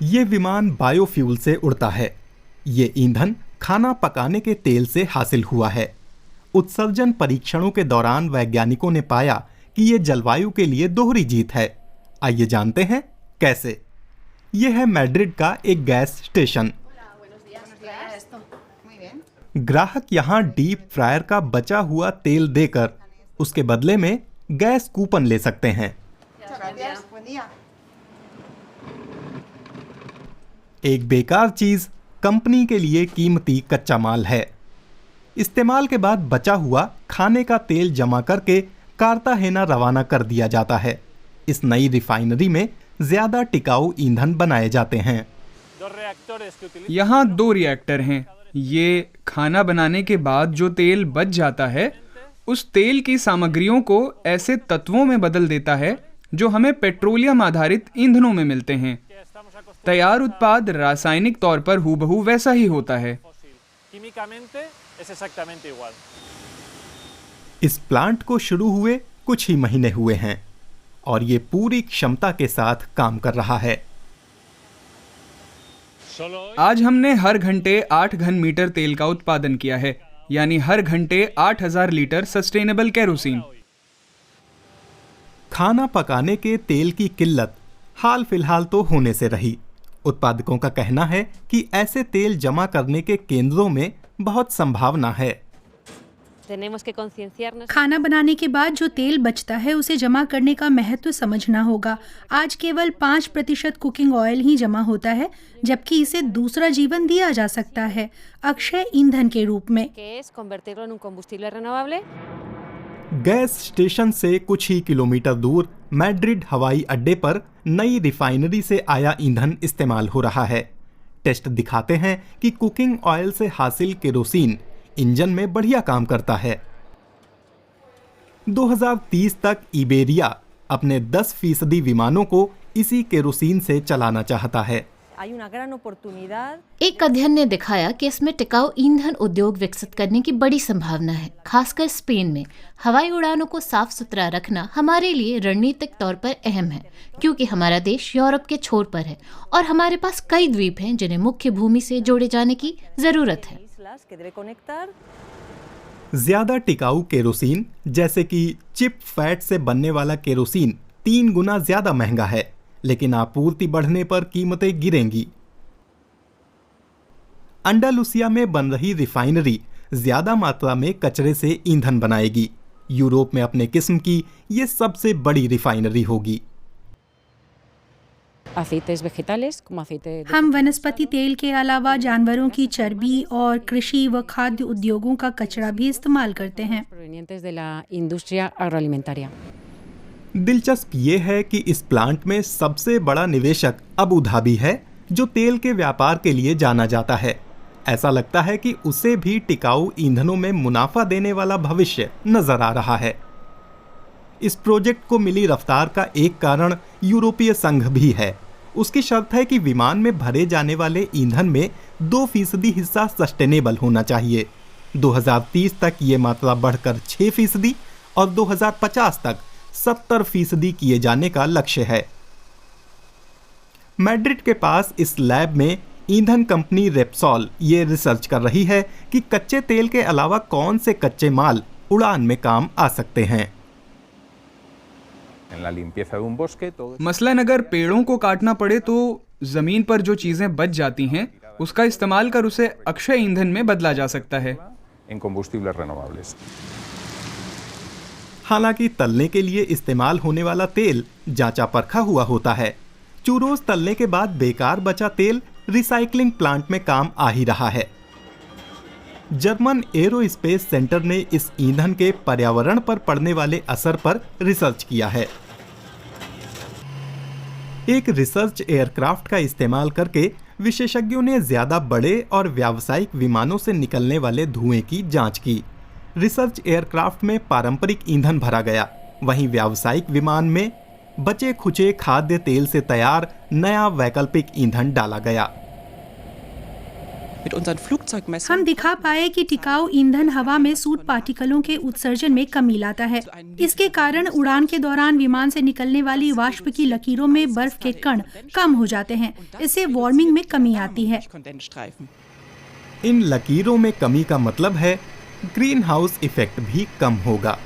ये विमान बायोफ्यूल से उड़ता है। ये ईंधन खाना पकाने के तेल से हासिल हुआ है। उत्सर्जन परीक्षणों के दौरान वैज्ञानिकों ने पाया कि ये जलवायु के लिए दोहरी जीत है। आइए जानते हैं कैसे। यह है मैड्रिड का एक गैस स्टेशन। ग्राहक यहां डीप फ्रायर का बचा हुआ तेल देकर उसके बदले में गैस कूपन ले सकते हैं। एक बेकार चीज कंपनी के लिए कीमती कच्चा माल है। इस्तेमाल के बाद बचा हुआ खाने का तेल जमा करके कार्ताहेना रवाना कर दिया जाता है। इस नई रिफाइनरी में ज्यादा टिकाऊ ईंधन बनाए जाते हैं। यहाँ 2 रिएक्टर हैं। ये खाना बनाने के बाद जो तेल बच जाता है उस तेल की सामग्रियों को ऐसे तत्वों में बदल देता है जो हमें पेट्रोलियम आधारित ईंधनों में मिलते हैं। तैयार उत्पाद रासायनिक तौर पर हूबहू वैसा ही होता है। इस प्लांट को शुरू हुए कुछ ही महीने हुए हैं और ये पूरी क्षमता के साथ काम कर रहा है। आज हमने हर घंटे 8 घन मीटर तेल का उत्पादन किया है, यानी हर घंटे 8000 लीटर सस्टेनेबल केरोसिन। खाना पकाने के तेल की किल्लत हाल फिलहाल तो होने से रही। उत्पादकों का कहना है कि ऐसे तेल जमा करने के केंद्रों में बहुत संभावना है। खाना बनाने के बाद जो तेल बचता है उसे जमा करने का महत्व समझना होगा। आज केवल 5% कुकिंग ऑयल ही जमा होता है, जबकि इसे दूसरा जीवन दिया जा सकता है, अक्षय ईंधन के रूप में। गैस स्टेशन से कुछ ही किलोमीटर दूर मैड्रिड हवाई अड्डे पर नई रिफाइनरी से आया ईंधन इस्तेमाल हो रहा है। टेस्ट दिखाते हैं कि कुकिंग ऑयल से हासिल केरोसिन इंजन में बढ़िया काम करता है। 2030 तक इबेरिया अपने 10% विमानों को इसी केरोसिन से चलाना चाहता है। एक अध्ययन ने दिखाया कि इसमें टिकाऊ ईंधन उद्योग विकसित करने की बड़ी संभावना है। खासकर स्पेन में हवाई उड़ानों को साफ सुथरा रखना हमारे लिए रणनीतिक तौर पर अहम है, क्योंकि हमारा देश यूरोप के छोर पर है और हमारे पास कई द्वीप हैं जिन्हें मुख्य भूमि से जोड़े जाने की जरूरत है। ज्यादा टिकाऊ केरोसिन जैसे कि चिप फैट से बनने वाला केरोसिन 3 गुना ज्यादा महंगा है, लेकिन आपूर्ति बढ़ने पर कीमतें गिरेंगी। अंडालुसिया में बन रही रिफाइनरी ज्यादा मात्रा में कचरे से ईंधन बनाएगी। यूरोप में अपने किस्म की ये सबसे बड़ी रिफाइनरी होगी। हम वनस्पति तेल के अलावा जानवरों की चर्बी और कृषि व खाद्य उद्योगों का कचरा भी इस्तेमाल करते हैं। दिलचस्प ये है कि इस प्लांट में सबसे बड़ा निवेशक अबू धाबी है, जो तेल के व्यापार के लिए जाना जाता है। ऐसा लगता है कि उसे भी टिकाऊ ईंधनों में मुनाफा देने वाला भविष्य नजर आ रहा है। इस प्रोजेक्ट को मिली रफ्तार का एक कारण यूरोपीय संघ भी है। उसकी शर्त है कि विमान में भरे जाने वाले ईंधन में 2% हिस्सा सस्टेनेबल होना चाहिए। 2030 तक ये मात्रा बढ़कर 6% और 2050 तक 70% किए जाने का लक्ष्य है। मैड्रिड के पास इस लैब में ईंधन कंपनी रेप्सॉल ये रिसर्च कर रही है कि कच्चे तेल के अलावा कौन से कच्चे माल उड़ान में काम आ सकते हैं। मसलन अगर पेड़ों को काटना पड़े तो जमीन पर जो चीजें बच जाती हैं उसका इस्तेमाल कर उसे अक्षय ईंधन में बदला जा सकता है। हालांकि तलने के लिए इस्तेमाल होने वाला तेल जांचा परखा हुआ होता है। चूरोस तलने के बाद बेकार बचा तेल रिसाइकलिंग प्लांट में काम आ ही रहा है। जर्मन एरोस्पेस सेंटर ने इस ईंधन के पर्यावरण पर पड़ने वाले असर पर रिसर्च किया है। एक रिसर्च एयरक्राफ्ट का इस्तेमाल करके विशेषज्ञों ने ज्यादा बड़े और व्यावसायिक विमानों से निकलने वाले धुएं की जांच की। रिसर्च एयरक्राफ्ट में पारंपरिक ईंधन भरा गया, वहीं व्यावसायिक विमान में बचे खुचे खाद्य तेल से तैयार नया वैकल्पिक ईंधन डाला गया। mit unseren Flugzeugmessern हम दिखा पाए कि टिकाऊ ईंधन हवा में सूट पार्टिकलों के उत्सर्जन में कमी लाता है। इसके कारण उड़ान के दौरान विमान से निकलने वाली वाष्प की लकीरों में बर्फ के कण कम हो जाते हैं। इससे वार्मिंग में कमी आती है। इन लकीरों में कमी का मतलब है ग्रीन हाउस इफेक्ट भी कम होगा।